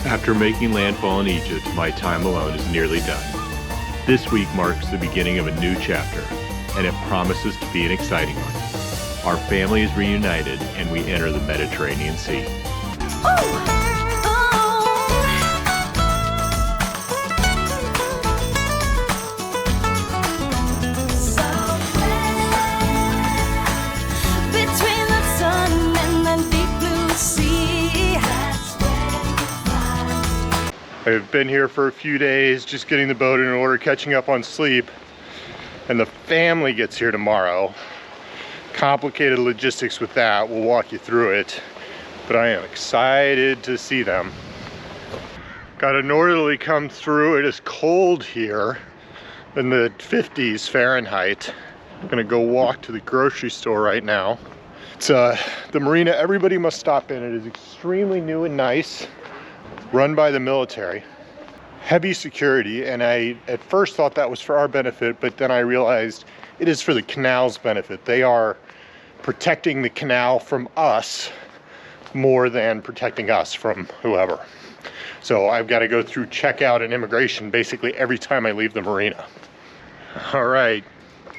After making landfall in Egypt, my time alone is nearly done. This week marks the beginning of a new chapter, and it promises to be an exciting one. Our family is reunited, and we enter the Mediterranean Sea. I've been here for a few days, just getting the boat in order, catching up on sleep, and the family gets here tomorrow. Complicated logistics with that, we'll walk you through it, but I am excited to see them. Got a northerly come through. It is cold here, in the 50s Fahrenheit. I'm gonna go walk to the grocery store right now. It's the marina everybody must stop in. It is extremely new and nice. Run by the military. Heavy security, and I at first thought that was for our benefit, but then I realized it is for the canal's benefit. They are protecting the canal from us more than protecting us from whoever. So I've got to go through checkout and immigration basically every time I leave the marina. All right,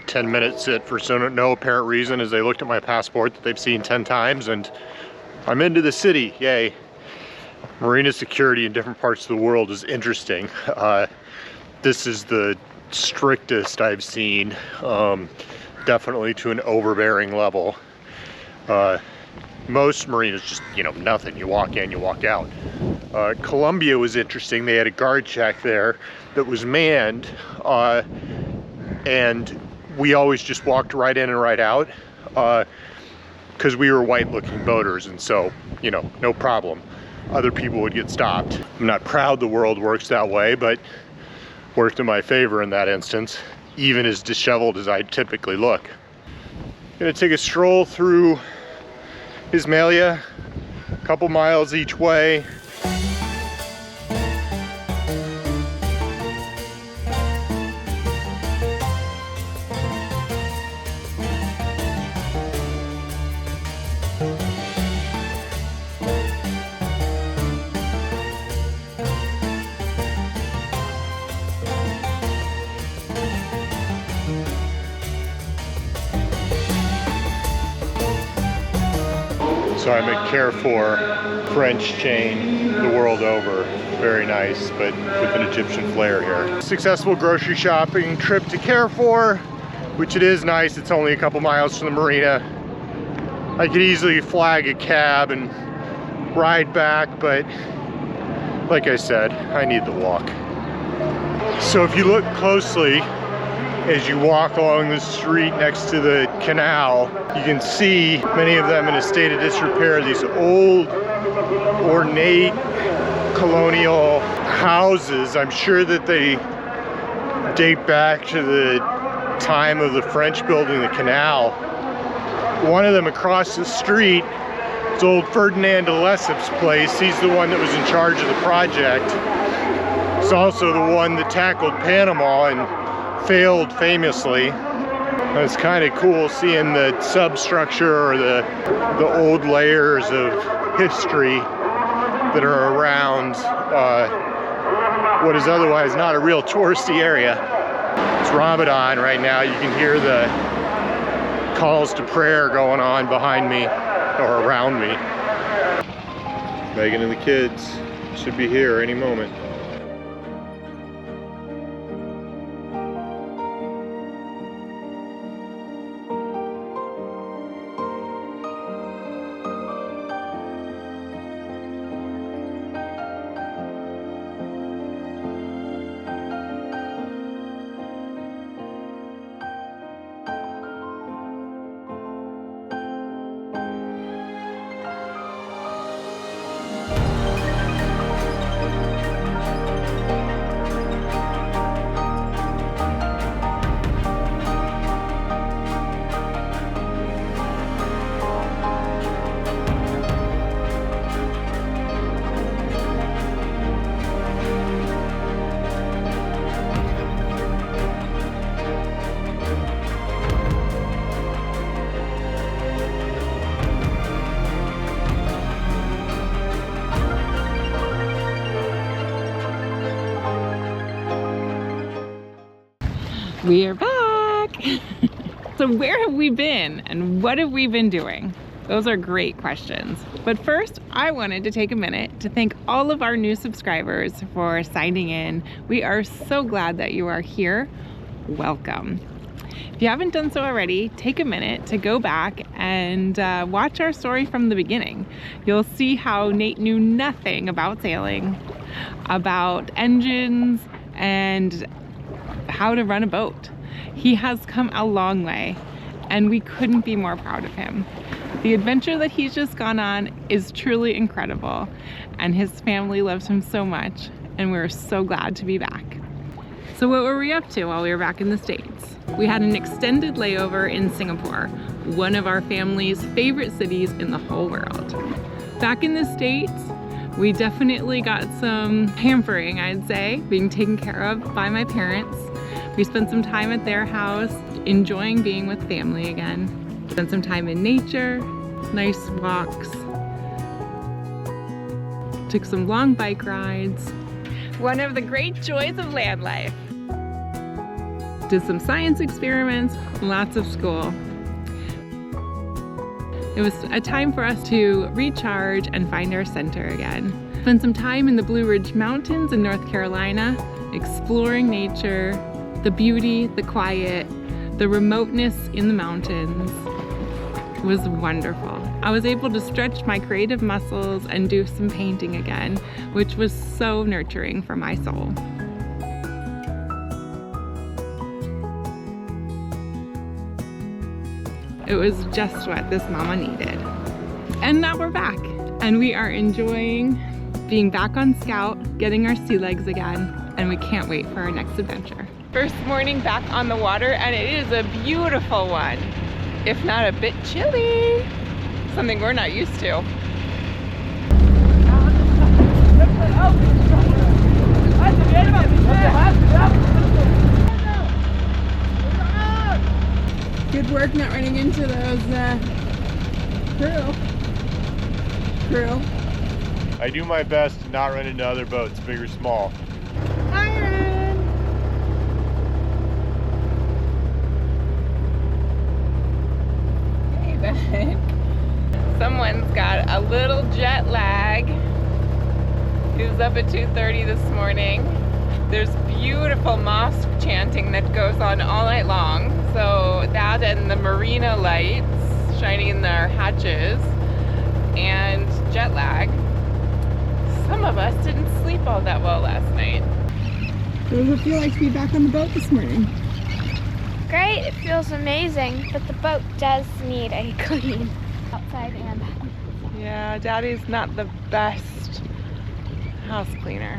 10 minutes sit for no apparent reason as they looked at my passport that they've seen 10 times, and I'm into the city, yay. Marina security in different parts of the world is interesting. This is the strictest I've seen, definitely to an overbearing level. Most marinas just, nothing. You walk in, you walk out. Colombia was interesting. They had a guard check there that was manned, and we always just walked right in and right out because we were white-looking boaters, and so, no problem. Other people would get stopped. I'm not proud the world works that way, but worked in my favor in that instance, even as disheveled as I typically look. Gonna take a stroll through Ismailia, a couple miles each way. So I'm at Carrefour, French chain the world over. Very nice, but with an Egyptian flair here. Successful grocery shopping trip to Carrefour, which it is nice. It's only a couple miles from the marina. I could easily flag a cab and ride back, but like I said, I need the walk. So if you look closely, as you walk along the street next to the canal, you can see many of them in a state of disrepair. These old, ornate, colonial houses. I'm sure that they date back to the time of the French building the canal. One of them across the street is old Ferdinand de Lesseps' place. He's the one that was in charge of the project. It's also the one that tackled Panama and failed famously. It's kind of cool seeing the substructure or the old layers of history that are around what is otherwise not a real touristy area. It's Ramadan right now. You can hear the calls to prayer going on behind me or around me. Megan and the kids should be here any moment. We are back! So where have we been and what have we been doing? Those are great questions. But first, I wanted to take a minute to thank all of our new subscribers for signing in. We are so glad that you are here. Welcome. If you haven't done so already, take a minute to go back and watch our story from the beginning. You'll see how Nate knew nothing about sailing, about engines, and how to run a boat. He has come a long way, and we couldn't be more proud of him. The adventure that he's just gone on is truly incredible, and his family loves him so much, and we're so glad to be back. So what were we up to while we were back in the States? We had an extended layover in Singapore, one of our family's favorite cities in the whole world. Back in the States, we definitely got some pampering, I'd say, being taken care of by my parents. We spent some time at their house, enjoying being with family again. Spent some time in nature, nice walks. Took some long bike rides. One of the great joys of land life. Did some science experiments, lots of school. It was a time for us to recharge and find our center again. Spent some time in the Blue Ridge Mountains in North Carolina, exploring nature, the beauty, the quiet, the remoteness in the mountains. It was wonderful. I was able to stretch my creative muscles and do some painting again, which was so nurturing for my soul. It was just what this mama needed. And now we're back, and we are enjoying being back on Scout, getting our sea legs again, and we can't wait for our next adventure. First morning back on the water, and it is a beautiful one, if not a bit chilly. Something we're not used to. Good work not running into those crew. I do my best to not run into other boats, big or small. Kieran! Hey, babe. Someone's got a little jet lag. He was up at 2:30 this morning. There's beautiful mosque chanting that goes on all night long. So that and the marina lights shining in their hatches and jet lag. Some of us didn't sleep all that well last night. What does it feel like to be back on the boat this morning? Great, it feels amazing, but the boat does need a clean outside and back. Yeah, Daddy's not the best house cleaner.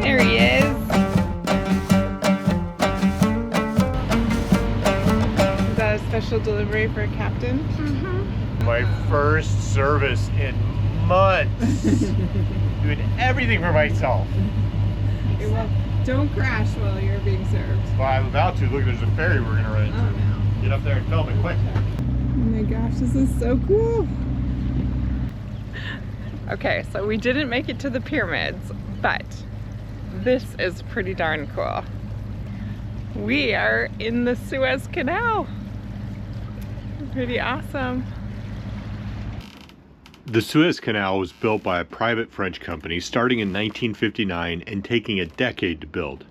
There he is. Is that a special delivery for a captain? Mm-hmm. My first service in months. Doing everything for myself. Okay, well, don't crash while you're being served. Well, I'm about to. Look, there's a ferry we're gonna run into. Oh, no. Get up there and film it quick. Oh my gosh, this is so cool. Okay, so we didn't make it to the pyramids, but this is pretty darn cool. We are in the Suez Canal. Pretty awesome. The Suez Canal was built by a private French company starting in 1959 and taking a decade to build.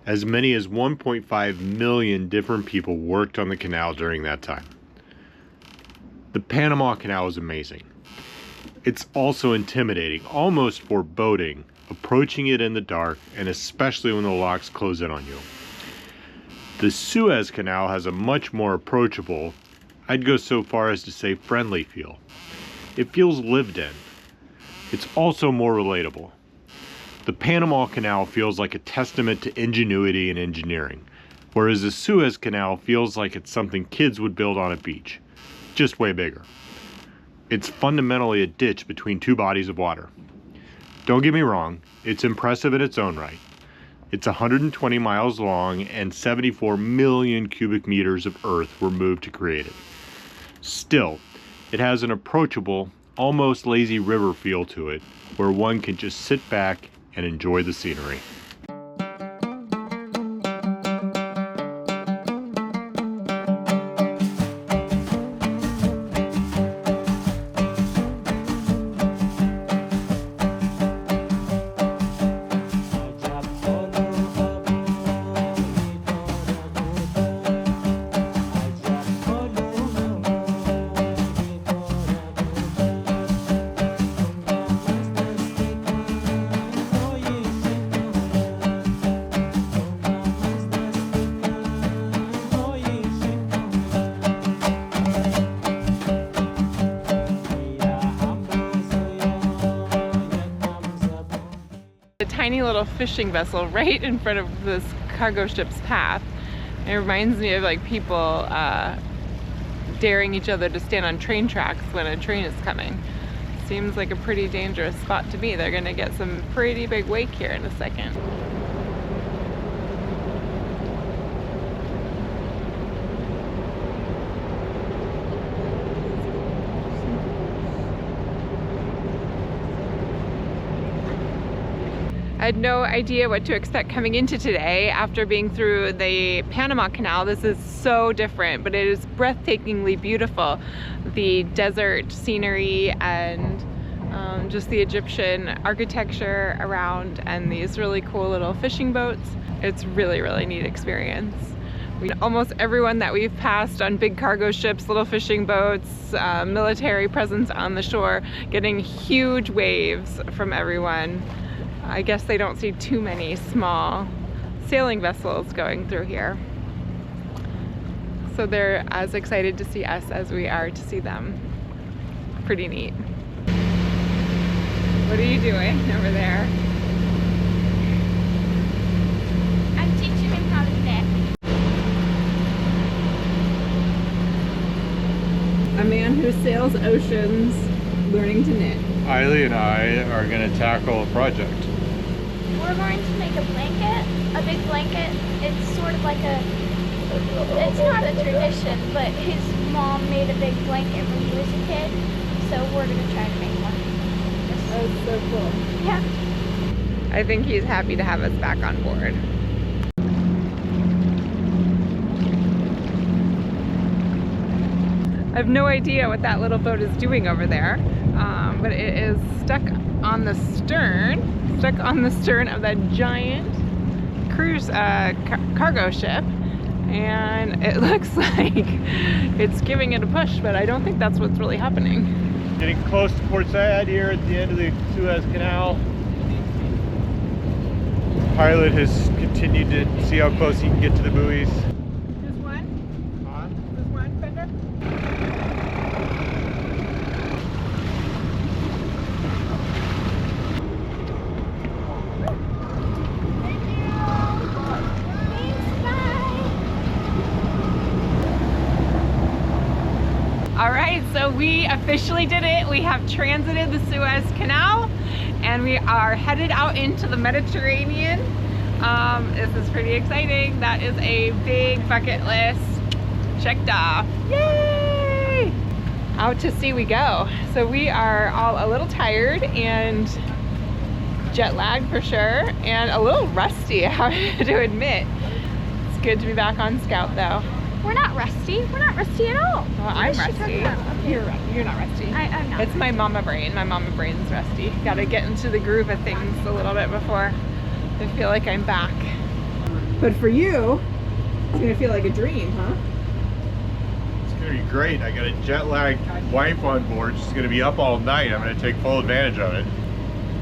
As many as 1.5 million different people worked on the canal during that time. The Panama Canal is amazing. It's also intimidating, almost foreboding, approaching it in the dark, and especially when the locks close in on you. The Suez Canal has a much more approachable, I'd go so far as to say friendly feel. It feels lived in. It's also more relatable. The Panama Canal feels like a testament to ingenuity and engineering, whereas the Suez Canal feels like it's something kids would build on a beach, just way bigger. It's fundamentally a ditch between two bodies of water. Don't get me wrong, it's impressive in its own right, It's 120 miles long and 74 million cubic meters of earth were moved to create it. Still, it has an approachable, almost lazy river feel to it, where one can just sit back and enjoy the scenery. Tiny little fishing vessel right in front of this cargo ship's path. It reminds me of like people daring each other to stand on train tracks when a train is coming. Seems like a pretty dangerous spot to be. They're gonna get some pretty big wake here in a second. I had no idea what to expect coming into today after being through the Panama Canal. This is so different, but it is breathtakingly beautiful. The desert scenery and just the Egyptian architecture around and these really cool little fishing boats. It's really, really neat experience. Almost everyone that we've passed on big cargo ships, little fishing boats, military presence on the shore, getting huge waves from everyone. I guess they don't see too many small sailing vessels going through here. So they're as excited to see us as we are to see them. Pretty neat. What are you doing over there? I'm teaching him how to knit. A man who sails oceans learning to knit. Eily and I are going to tackle a project. We're going to make a blanket, a big blanket. It's sort of like it's not a tradition, but his mom made a big blanket when he was a kid, so we're going to try to make one. That's so cool. Yeah. I think he's happy to have us back on board. I have no idea what that little boat is doing over there, but it is stuck on the stern of that giant cruise cargo ship, and it looks like it's giving it a push, but I don't think that's what's really happening. Getting close to Port Said here at the end of the Suez Canal. Pilot has continued to see how close he can get to the buoys. There's one? There's one, Bender? All right, so we officially did it. We have transited the Suez Canal and we are headed out into the Mediterranean. This is pretty exciting. That is a big bucket list checked off. Yay! Out to sea we go. So we are all a little tired and jet lagged for sure, and a little rusty, I have to admit. It's good to be back on Scout though. We're not rusty. We're not rusty at all. Well, I'm rusty. You're not rusty. I'm not. It's my mama brain. My mama brain's rusty. Gotta get into the groove of things a little bit before I feel like I'm back. But for you, it's gonna feel like a dream, huh? It's gonna be great. I got a jet lagged wife on board. She's gonna be up all night. I'm gonna take full advantage of it.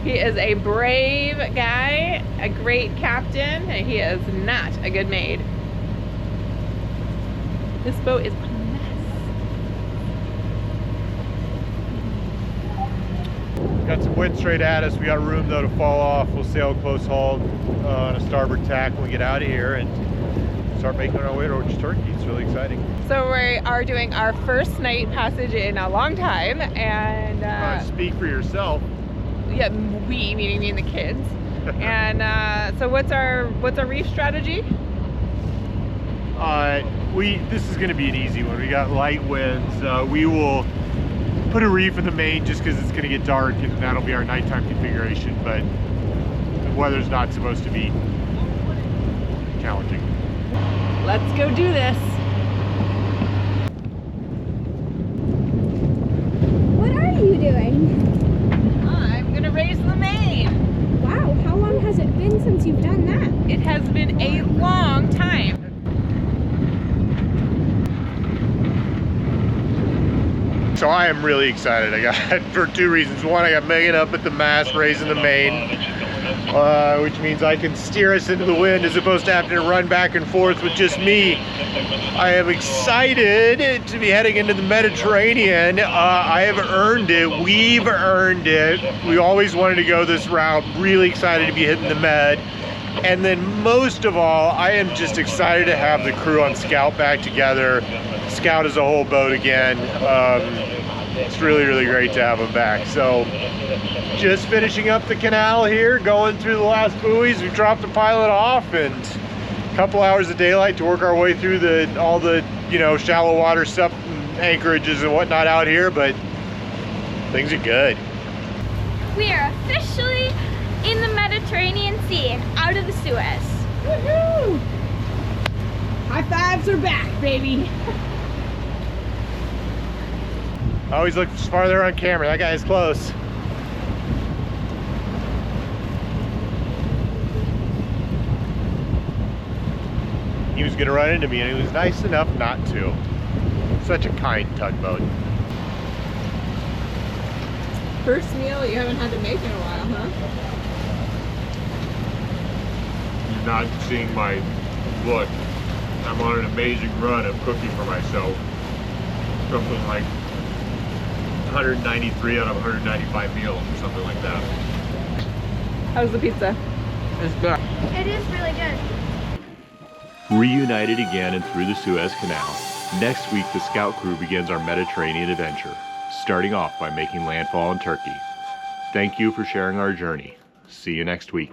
He is a brave guy, a great captain, and he is not a good maid. This boat is a mess. Got some wind straight at us. We got room though to fall off. We'll sail close haul on a starboard tack when we get out of here and start making our way towards Turkey. It's really exciting. So we are doing our first night passage in a long time, and Speak for yourself. yeah, we, meaning me and the kids. And so what's our reef strategy? This is going to be an easy one. We got light winds. We will put a reef in the main just because it's going to get dark, and that'll be our nighttime configuration. But the weather's not supposed to be challenging. Let's go do this. What are you doing? I'm gonna raise the main. Wow, how long has it been since you've done that? It has been a long time. So I am really excited. I got for two reasons. One, I got Megan up at the mast raising the main, which means I can steer us into the wind as opposed to having to run back and forth with just me. I am excited to be heading into the Mediterranean. I have earned it. We've earned it. We always wanted to go this route. Really excited to be hitting the Med. And then most of all, I am just excited to have the crew on Scout back together. Scout is a whole boat again. It's really, really great to have them back. So just finishing up the canal here, going through the last buoys. We dropped the pilot off, and a couple hours of daylight to work our way through all the shallow water stuff and anchorages and whatnot out here, but things are good. We are officially in the Mediterranean Sea and out of the Suez. Woohoo! High fives are back, baby. I always look farther on camera. That guy is close. He was gonna run into me, and he was nice enough not to. Such a kind tugboat. First meal you haven't had to make in a while, huh? You're not seeing my look. I'm on an amazing run of cooking for myself. Something like 193 out of 195 meals or something like that. How's the pizza? It's good. It is really good. Reunited again and through the Suez Canal, next week the Scout crew begins our Mediterranean adventure, starting off by making landfall in Turkey. Thank you for sharing our journey. See you next week.